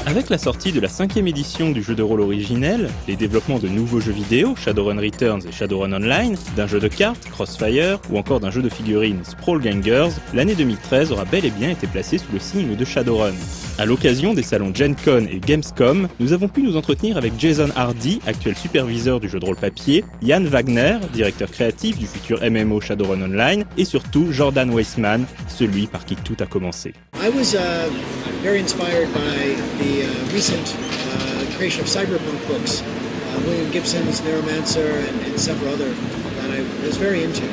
Avec la sortie de la 5e édition du jeu de rôle originel, les développements de nouveaux jeux vidéo, Shadowrun Returns et Shadowrun Online, d'un jeu de cartes, Crossfire, ou encore d'un jeu de figurines, Sprawl Gangers, l'année 2013 aura bel et bien été placée sous le signe de Shadowrun. À l'occasion des salons Gen Con et Gamescom, nous avons pu nous entretenir avec Jason Hardy, actuel superviseur du jeu de rôle papier, Jan Wagner, directeur créatif du futur MMO Shadowrun Online, et surtout Jordan Weissman, celui par qui tout a commencé. I was very inspired by the recent creation of cyberpunk books, William Gibson's Neuromancer and several other that I was very into.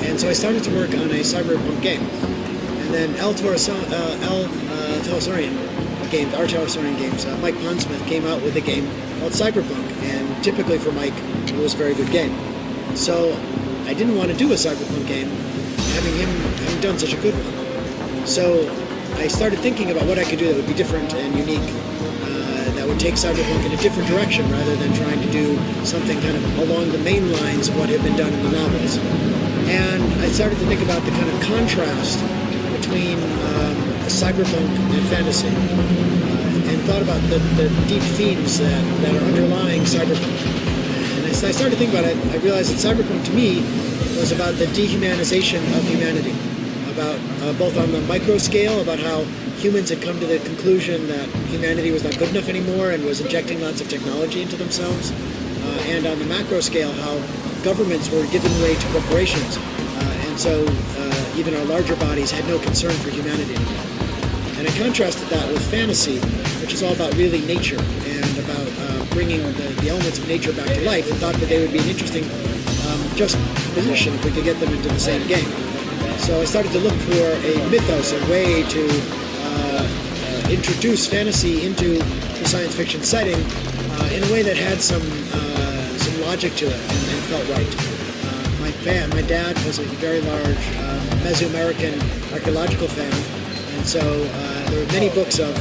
And so I started to work on a cyberpunk game. And then R. Talsorian Games, Mike Pondsmith came out with a game called Cyberpunk. And typically for Mike, it was a very good game. So I didn't want to do a cyberpunk game, having done such a good one. So I started thinking about what I could do that would be different and unique, that would take cyberpunk in a different direction rather than trying to do something kind of along the main lines of what had been done in the novels. And I started to think about the kind of contrast between cyberpunk and fantasy, and thought about the deep themes that are underlying cyberpunk. And as I started to think about it, I realized that cyberpunk to me was about the dehumanization of humanity. About both on the micro scale, about how humans had come to the conclusion that humanity was not good enough anymore and was injecting lots of technology into themselves, and on the macro scale, how governments were giving way to corporations, and so even our larger bodies had no concern for humanity anymore. And I contrasted that with fantasy, which is all about really nature and about bringing the elements of nature back to life, and thought that they would be an interesting juxtaposition if we could get them into the same game. So I started to look for a mythos, a way to introduce fantasy into the science fiction setting in a way that had some logic to it and felt right. My dad was a very large Mesoamerican archaeological fan, and so there were many books of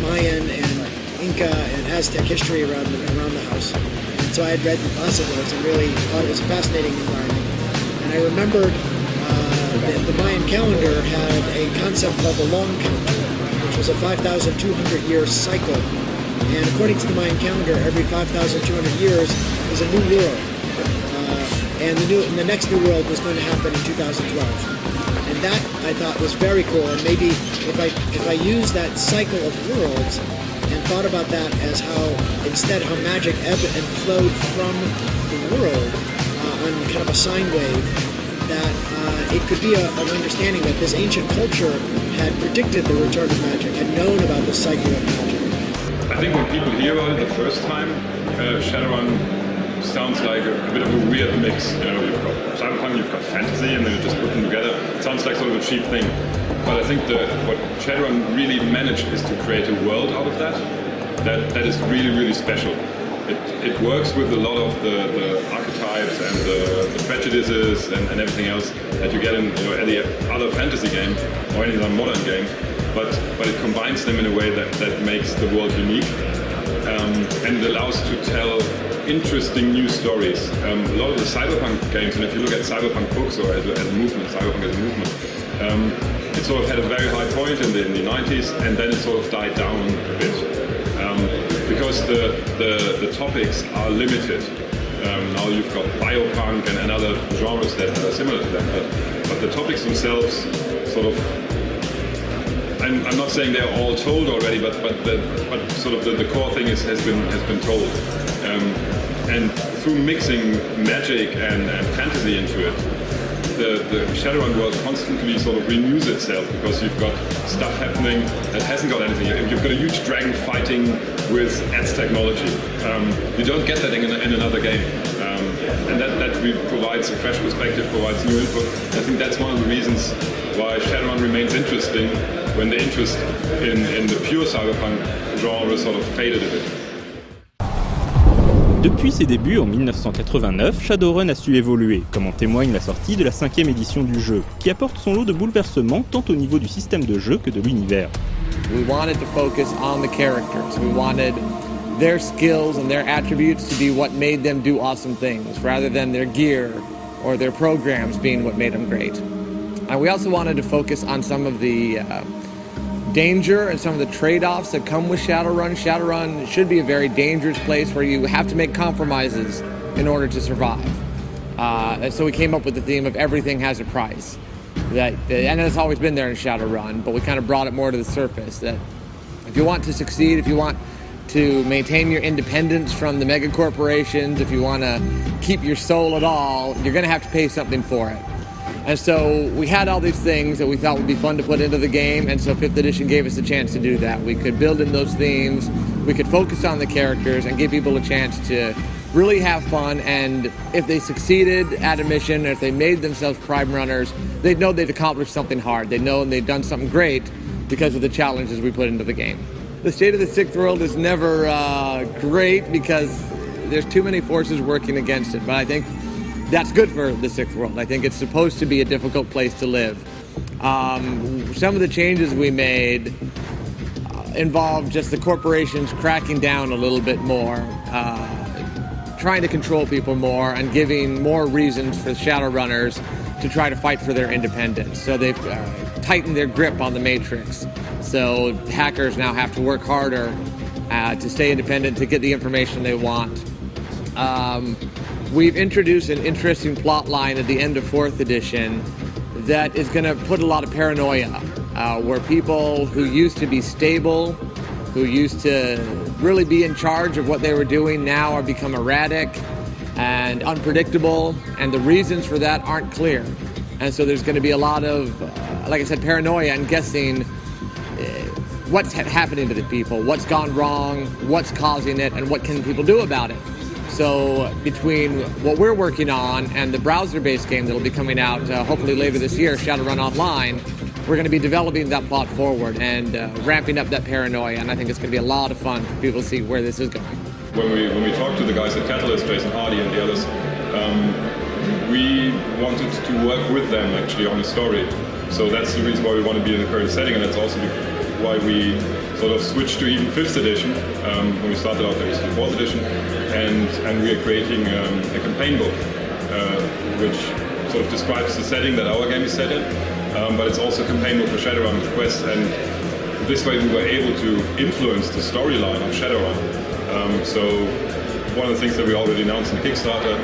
Mayan and Inca and Aztec history around the house. And so I had read lots of those and really thought it was a fascinating environment. And I remembered the Mayan calendar had a concept called the long count, which was a 5,200 year cycle. And according to the Mayan calendar, every 5,200 years is a new world. And the next new world was going to happen in 2012. And that, I thought, was very cool. And maybe if I used that cycle of worlds and thought about that as how magic ebbed and flowed from the world on kind of a sine wave, that it could be an understanding that this ancient culture had predicted the return of magic, had known about the cycle of magic. I think when people hear about it the first time, Shadowrun sounds like a bit of a weird mix. You know, you've got cyberpunk, you've got fantasy, and then you just put them together. It sounds like sort of a cheap thing. But I think what Shadowrun really managed is to create a world out of that is really, really special. It works with a lot of the archetypes and the prejudices and everything else that you get in any other fantasy game or any other modern game, but it combines them in a way that makes the world unique, and it allows to tell interesting new stories. A lot of the cyberpunk games, and if you look at cyberpunk books or as a movement, cyberpunk as a movement, it sort of had a very high point in the 90s, and then it sort of died down a bit. Because the topics are limited. Now you've got biopunk and other genres that are similar to them, but the topics themselves sort of, I'm not saying they're all told already, but sort of the core thing has been told. And through mixing magic and fantasy into it, the Shadowrun world constantly sort of renews itself, because you've got stuff happening that hasn't got anything. You've got a huge dragon fighting with Eds technology. You don't get that in another game. And that provides a fresh perspective, provides new input. I think that's one of the reasons why Shadowrun remains interesting when the interest in the pure cyberpunk genre sort of faded a bit. Depuis ses débuts en 1989, Shadowrun a su évoluer, comme en témoigne la sortie de la 5e édition du jeu, qui apporte son lot de bouleversements tant au niveau du système de jeu que de l'univers. We wanted to focus on the characters. We wanted their skills and their attributes to be what made them do awesome things, rather than their gear or their programs being what made them great. We also wanted to focus on some of the danger and some of the trade-offs that come with Shadowrun. Shadowrun should be a very dangerous place where you have to make compromises in order to survive. And so we came up with the theme of everything has a price. And it's always been there in Shadowrun, but we kind of brought it more to the surface, that if you want to succeed, if you want to maintain your independence from the mega corporations, if you want to keep your soul at all, you're going to have to pay something for it. And so we had all these things that we thought would be fun to put into the game, and so 5th edition gave us a chance to do that. We could build in those themes, we could focus on the characters and give people a chance to really have fun, and if they succeeded at a mission, or if they made themselves prime runners, they'd know they'd accomplished something hard. They'd know they'd done something great because of the challenges we put into the game. The state of the 6th world is never great because there's too many forces working against it, but I think that's good for the 6th world. I think it's supposed to be a difficult place to live. Some of the changes we made involve just the corporations cracking down a little bit more, trying to control people more, and giving more reasons for Shadowrunners to try to fight for their independence. So they've tightened their grip on the Matrix. So hackers now have to work harder to stay independent, to get the information they want. We've introduced an interesting plot line at the end of 4th edition that is going to put a lot of paranoia, where people who used to be stable, who used to really be in charge of what they were doing, now are become erratic and unpredictable, and the reasons for that aren't clear. And so there's going to be a lot of, like I said, paranoia and guessing what's happening to the people, what's gone wrong, what's causing it, and what can people do about it. So between what we're working on and the browser-based game that'll be coming out hopefully later this year, Shadowrun Online, we're going to be developing that plot forward and ramping up that paranoia, and I think it's going to be a lot of fun for people to see where this is going. When we talked to the guys at Catalyst, Jason Hardy and the others, we wanted to work with them actually on the story. So that's the reason why we want to be in the current setting, and that's also why we sort of switched to even 5th edition. When we started out, there was the 4th edition, and we are creating a campaign book, which sort of describes the setting that our game is set in, but it's also a campaign book for Shadowrun with quests, and this way we were able to influence the storyline of Shadowrun. So one of the things that we already announced in the Kickstarter,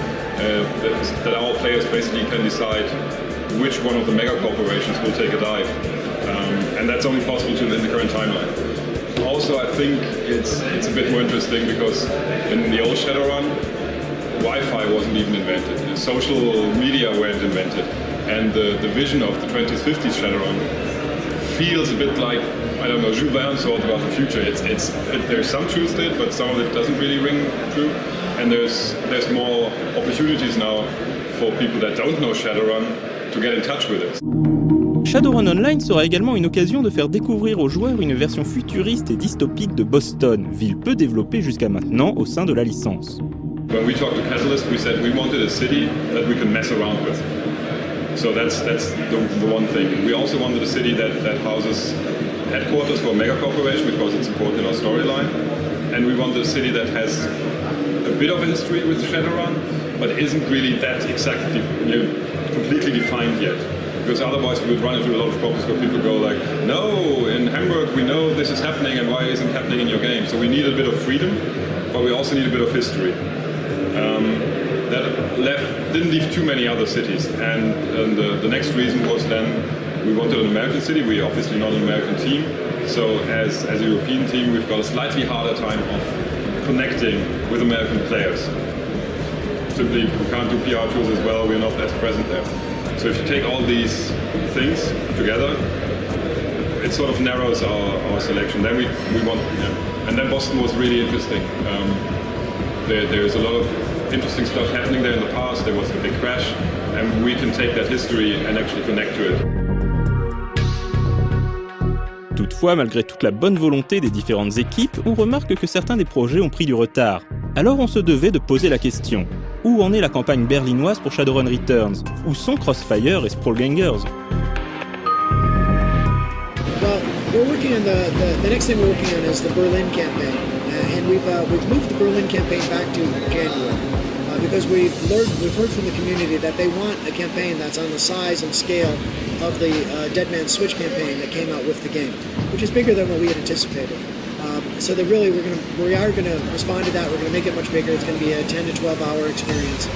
that our players basically can decide which one of the mega corporations will take a dive. And that's only possible in the current timeline. Also, I think it's a bit more interesting because in the old Shadowrun, Wi-Fi wasn't even invented. Social media weren't invented. And the vision of the 20s, 50s Shadowrun feels a bit like, I don't know, Jules Verne thought about the future. There's some truth to it, but some of it doesn't really ring true. And there's more opportunities now for people that don't know Shadowrun to get in touch with it. Shadowrun Online sera également une occasion de faire découvrir aux joueurs une version futuriste et dystopique de Boston, ville peu développée jusqu'à maintenant au sein de la licence. When we talked to Catalyst, we said we wanted a city that we could mess around with. So that's the one thing. We also wanted a city that houses headquarters for a mega corporation because it's important in our storyline. And we wanted a city that has a bit of a history with Shadowrun, but isn't really that exactly, completely defined yet. Because otherwise we would run into a lot of problems where people go like, no, in Hamburg we know this is happening and why isn't it happening in your game? So we need a bit of freedom, but we also need a bit of history. That didn't leave too many other cities. And the next reason was then we wanted an American city. We're obviously not an American team. So as a European team, we've got a slightly harder time of connecting with American players. Simply, we can't do PR tours as well. We're not as present there. So if you take all these things together, it sort of narrows our selection. Then we want, and then Boston was really interesting. There's a lot of interesting stuff happening there in the past. There was a big crash, and we can take that history and actually connect to it. Toutefois, malgré toute la bonne volonté des différentes équipes, on remarque que certains des projets ont pris du retard. Alors on se devait de poser la question. Où en est la campagne berlinoise pour Shadowrun Returns? Où sont Crossfire et Sprawlgangers? Well, we're working on the next thing we're working on is the Berlin campaign, and we've moved the Berlin campaign back to January. because we've heard from the community that they want a campaign that's on the size and scale of the Dead Man's Switch campaign that came out with the game, which is bigger than what we had anticipated. So that really we are going to respond to that. We're going to make it much bigger. It's going to be a 10 to 12 hour experience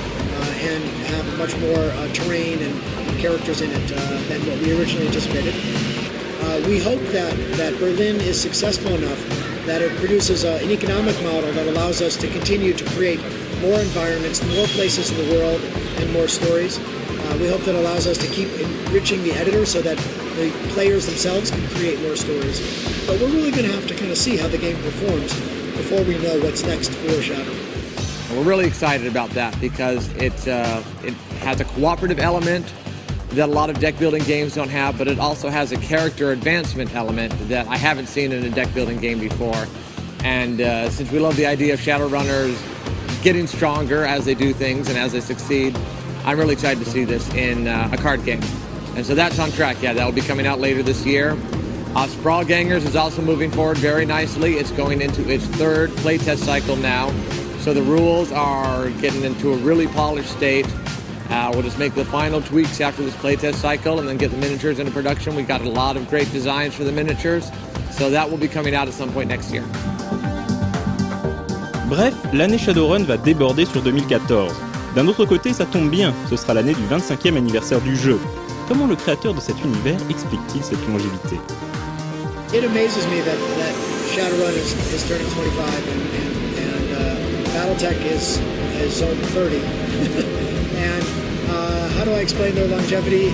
and have much more terrain and characters in it than what we originally anticipated. We hope that Berlin is successful enough that it produces an economic model that allows us to continue to create more environments, more places in the world, and more stories. We hope that allows us to keep enriching the editor so that the players themselves can create more stories. But we're really going to have to kind of see how the game performs before we know what's next for Shadowrun. We're really excited about that because it has a cooperative element that a lot of deck building games don't have, but it also has a character advancement element that I haven't seen in a deck building game before. And since we love the idea of Shadowrunners getting stronger as they do things and as they succeed, I'm really excited to see this in a card game. And so that's on track. Yeah, that will be coming out later this year. Sprawl Gangers is also moving forward very nicely. It's going into its third playtest cycle now. So the rules are getting into a really polished state. We'll just make the final tweaks after this playtest cycle and then get the miniatures into production. We got a lot of great designs for the miniatures. So that will be coming out at some point next year. Bref, l'année Shadowrun va déborder sur 2014. D'un autre côté, ça tombe bien, ce sera l'année du 25e anniversaire du jeu. Comment le créateur de cet univers explique-t-il cette longévité? It amazes me that Shadowrun is turning 25 and Battletech is over 30. And how do I explain their longevity?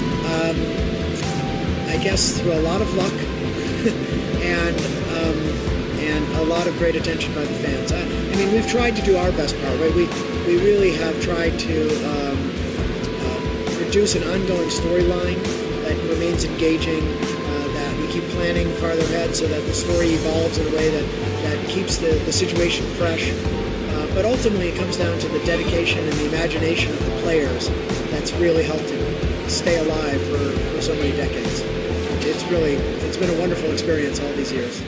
I guess through a lot of luck and a lot of great attention by the fans. I mean, we've tried to do our best part, right? We really have tried to produce an ongoing storyline that remains engaging, that we keep planning farther ahead so that the story evolves in a way that keeps the situation fresh. But ultimately it comes down to the dedication and the imagination of the players that's really helped it stay alive for so many decades. It's been a wonderful experience all these years.